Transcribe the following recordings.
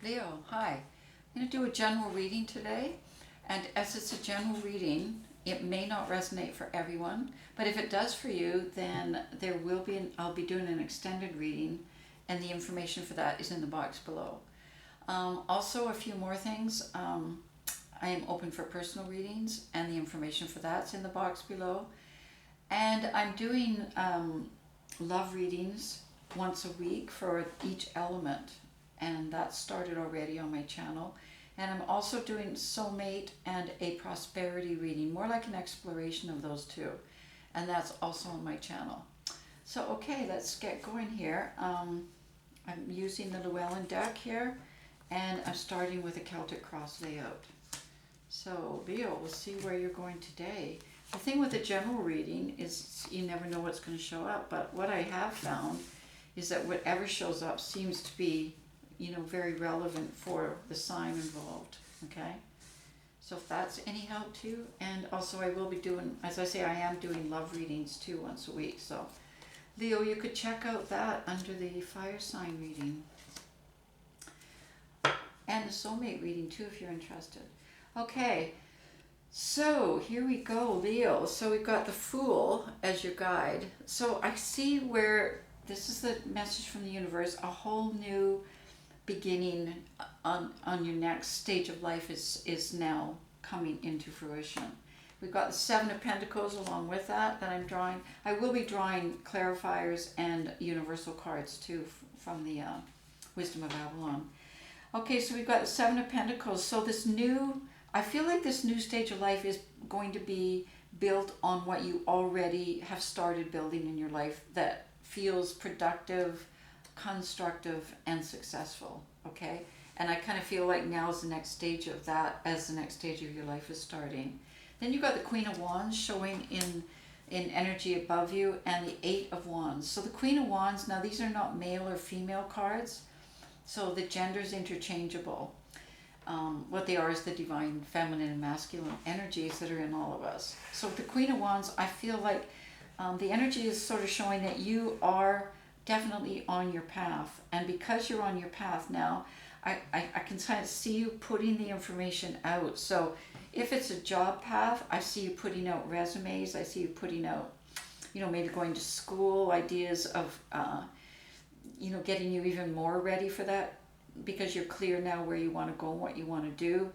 Leo, hi. I'm going to do a general reading today, and as it's a general reading, it may not resonate for everyone, but if it does for you, then I'll be doing an extended reading, and the information for that is in the box below. Also, a few more things. I am open for personal readings, and the information for that's in the box below. And I'm doing love readings once a week for each element, and that started already on my channel. And I'm also doing soulmate and a prosperity reading, more like an exploration of those two, and that's also on my channel. So okay, let's get going here. I'm using the Llewellyn deck here, and I'm starting with a Celtic cross layout. So Leo, we'll see where you're going today. The thing with a general reading is you never know what's going to show up, but what I have found is that whatever shows up seems to be, very relevant for the sign involved, okay? So if that's any help to you, and also I will be doing, as I say, I am doing love readings too once a week, so Leo, you could check out that under the fire sign reading. And the soulmate reading too if you're interested. Okay, so here we go, Leo. So we've got the Fool as your guide. So I see where this is the message from the universe, a whole new beginning on your next stage of life is now coming into fruition. We've got the Seven of Pentacles along with that I'm drawing. I will be drawing clarifiers and universal cards too from the Wisdom of Avalon. Okay, so we've got the Seven of Pentacles. So I feel like this new stage of life is going to be built on what you already have started building in your life that feels productive, constructive, and successful, okay? And I kind of feel like now is the next stage of that, as the next stage of your life is starting. Then you've got the Queen of Wands showing in energy above you, and the Eight of Wands. So the Queen of Wands, now these are not male or female cards, so the gender's interchangeable. What they are is the divine feminine and masculine energies that are in all of us. So the Queen of Wands, I feel like the energy is sort of showing that you are definitely on your path, and because you're on your path now, I can kind of see you putting the information out. So if it's a job path, I see you putting out resumes, I see you putting out, maybe going to school, ideas of getting you even more ready for that, because you're clear now where you want to go and what you want to do.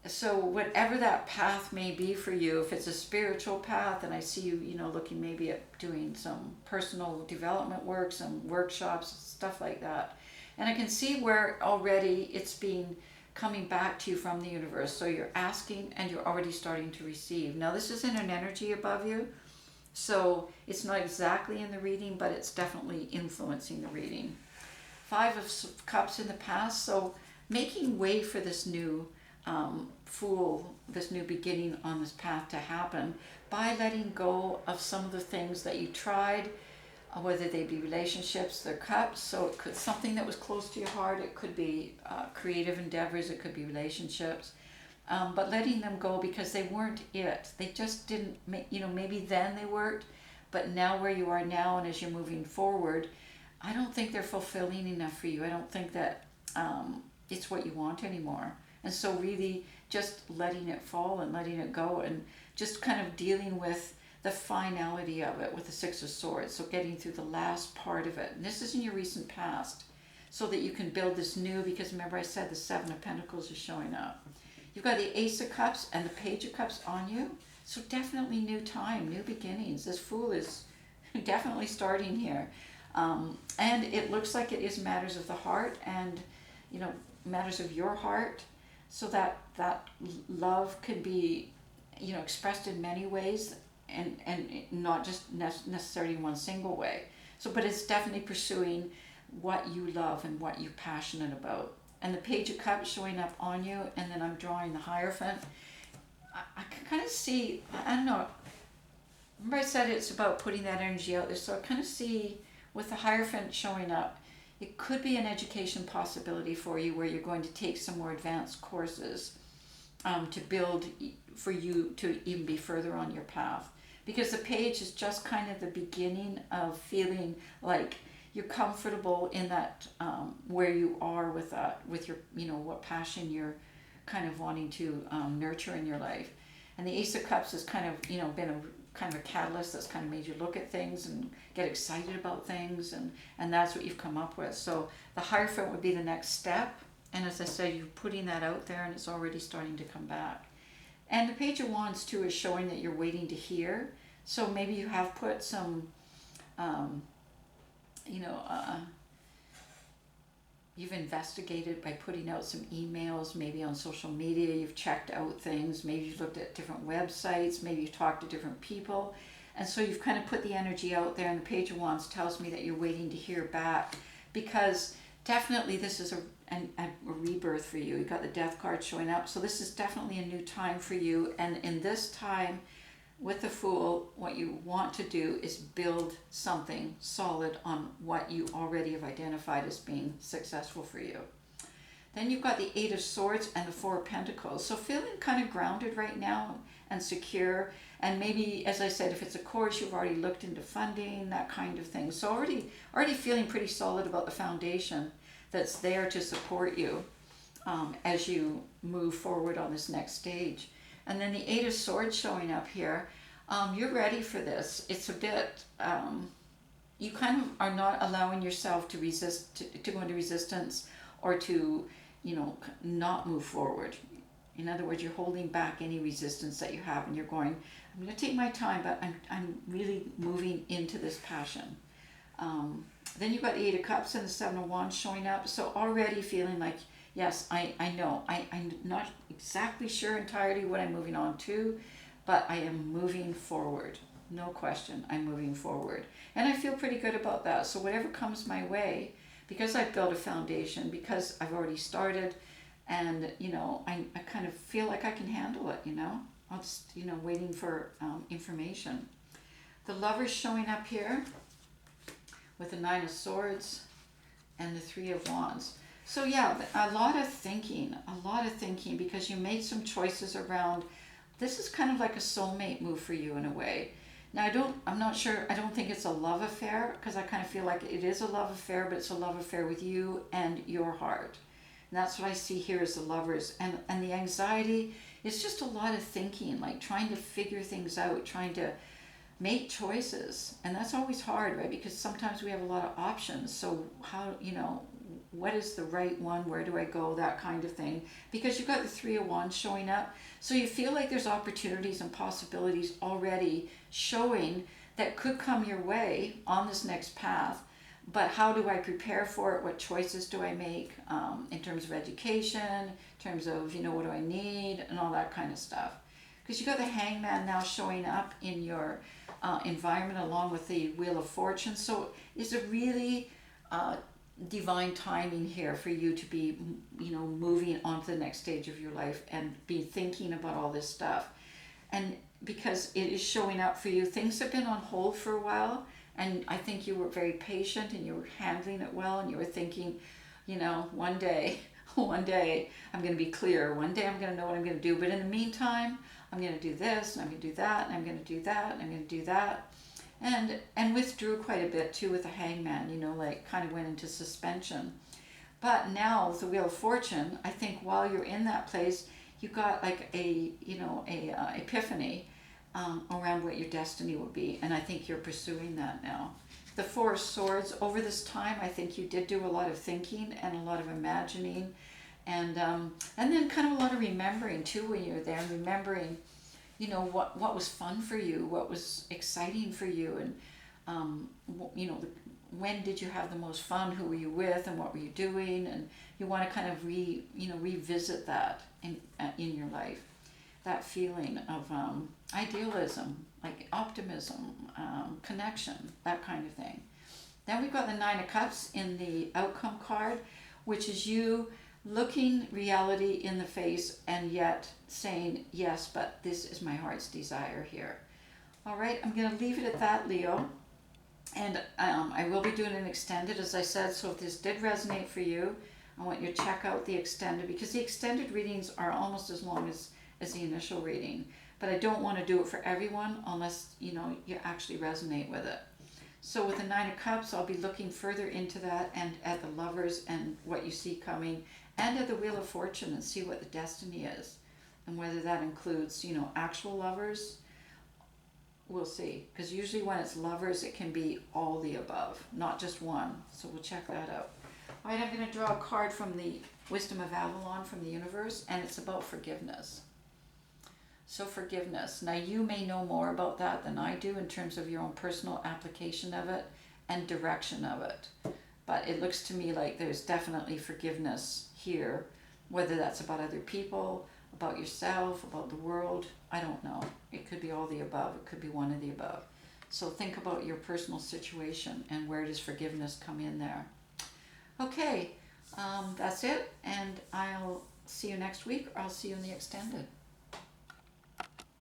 So whatever that path may be for you, if it's a spiritual path, and I see you, looking maybe at doing some personal development work, some workshops, stuff like that. And I can see where already it's coming back to you from the universe. So you're asking and you're already starting to receive. Now this isn't an energy above you, so it's not exactly in the reading, but it's definitely influencing the reading. Five of Cups in the past, so making way for this new Fool, this new beginning on this path to happen by letting go of some of the things that you tried, whether they be relationships, they're cups, so it could something that was close to your heart, it could be creative endeavors, it could be relationships, but letting them go because they weren't it. They just didn't make, maybe then they worked, but now where you are now and as you're moving forward, I don't think they're fulfilling enough for you. I don't think that it's what you want anymore. And so really just letting it fall and letting it go and just kind of dealing with the finality of it with the Six of Swords. So getting through the last part of it. And this is in your recent past so that you can build this new, because remember I said the Seven of Pentacles is showing up. You've got the Ace of Cups and the Page of Cups on you. So definitely new time, new beginnings. This Fool is definitely starting here. And it looks like it is matters of the heart and, matters of your heart. So that love could be, expressed in many ways and not just necessarily in one single way. So, but it's definitely pursuing what you love and what you're passionate about. And the Page of Cups showing up on you, and then I'm drawing the Hierophant. I can kind of see, I don't know, remember I said it's about putting that energy out there, so I kind of see with the Hierophant showing up, it could be an education possibility for you where you're going to take some more advanced courses to build for you to even be further on your path. Because the Page is just kind of the beginning of feeling like you're comfortable in that, where you are with that, with your, what passion you're kind of wanting to nurture in your life. And the Ace of Cups has kind of, been a kind of a catalyst that's kind of made you look at things and get excited about things, and that's what you've come up with. So the Hierophant would be the next step, and as I said, you're putting that out there and it's already starting to come back. And the Page of Wands too is showing that you're waiting to hear. So maybe you have put some, you've investigated by putting out some emails, maybe on social media, you've checked out things, maybe you've looked at different websites, maybe you've talked to different people. And so you've kind of put the energy out there, and the Page of Wands tells me that you're waiting to hear back, because definitely this is a rebirth for you. You've got the Death card showing up, so this is definitely a new time for you. And in this time, with the Fool, what you want to do is build something solid on what you already have identified as being successful for you. Then you've got the Eight of Swords and the Four of Pentacles. So feeling kind of grounded right now and secure. And maybe, as I said, if it's a course, you've already looked into funding, that kind of thing. So already feeling pretty solid about the foundation that's there to support you as you move forward on this next stage. And then the Eight of Swords showing up here. You're ready for this. It's a bit, you kind of are not allowing yourself to resist, to go into resistance, or to, not move forward. In other words, you're holding back any resistance that you have, and you're going, I'm going to take my time, but I'm really moving into this passion. Then you've got the Eight of Cups and the Seven of Wands showing up. So already feeling like, yes, I know. I'm not exactly sure entirely what I'm moving on to, but I am moving forward. No question, I'm moving forward. And I feel pretty good about that. So whatever comes my way, because I've built a foundation, because I've already started, and, I kind of feel like I can handle it, I'll just, waiting for information. The Lover's showing up here with the Nine of Swords and the Three of Wands. So yeah, a lot of thinking, because you made some choices around, this is kind of like a soulmate move for you in a way. Now I'm not sure, I don't think it's a love affair, because I kind of feel like it is a love affair, but it's a love affair with you and your heart. And that's what I see here as the Lovers. And the anxiety is just a lot of thinking, like trying to figure things out, trying to make choices. And that's always hard, right? Because sometimes we have a lot of options. So how, what is the right one? Where do I go? That kind of thing. Because you've got the Three of Wands showing up. So you feel like there's opportunities and possibilities already showing that could come your way on this next path. But how do I prepare for it? What choices do I make in terms of education, in terms of, what do I need, and all that kind of stuff. Because you've got the Hangman now showing up in your environment along with the Wheel of Fortune. So it's a really divine timing here for you to be, moving on to the next stage of your life and be thinking about all this stuff. And because it is showing up for you, things have been on hold for a while, and I think you were very patient and you were handling it well, and you were thinking, one day I'm going to be clear, one day I'm going to know what I'm going to do, but in the meantime, I'm going to do this, and I'm going to do that, and I'm going to do that, and I'm going to do that. And withdrew quite a bit too with the Hangman, like kind of went into suspension. But now with the Wheel of Fortune, I think while you're in that place, you got like a epiphany around what your destiny will be. And I think you're pursuing that now. The Four of Swords, over this time, I think you did do a lot of thinking and a lot of imagining. And then kind of a lot of remembering too when you were there, remembering, what was fun for you, what was exciting for you, and when did you have the most fun, who were you with, and what were you doing, and you want to kind of revisit that in your life, that feeling of idealism, like optimism, connection, that kind of thing. Then we've got the Nine of Cups in the Outcome card, which is you looking reality in the face and yet saying, yes, but this is my heart's desire here. All right, I'm going to leave it at that, Leo. And I will be doing an extended, as I said, so if this did resonate for you, I want you to check out the extended, because the extended readings are almost as long as the initial reading. But I don't want to do it for everyone unless, you actually resonate with it. So with the Nine of Cups, I'll be looking further into that and at the Lovers and what you see coming, and at the Wheel of Fortune and see what the destiny is, and whether that includes, actual lovers. We'll see, because usually when it's lovers, it can be all the above, not just one. So we'll check that out. All right, I'm going to draw a card from the Wisdom of Avalon from the universe, and it's about forgiveness. So forgiveness. Now you may know more about that than I do in terms of your own personal application of it and direction of it. But it looks to me like there's definitely forgiveness here, whether that's about other people, about yourself, about the world. I don't know. It could be all the above. It could be one of the above. So think about your personal situation and where does forgiveness come in there. Okay, that's it. And I'll see you next week, or I'll see you in the extended.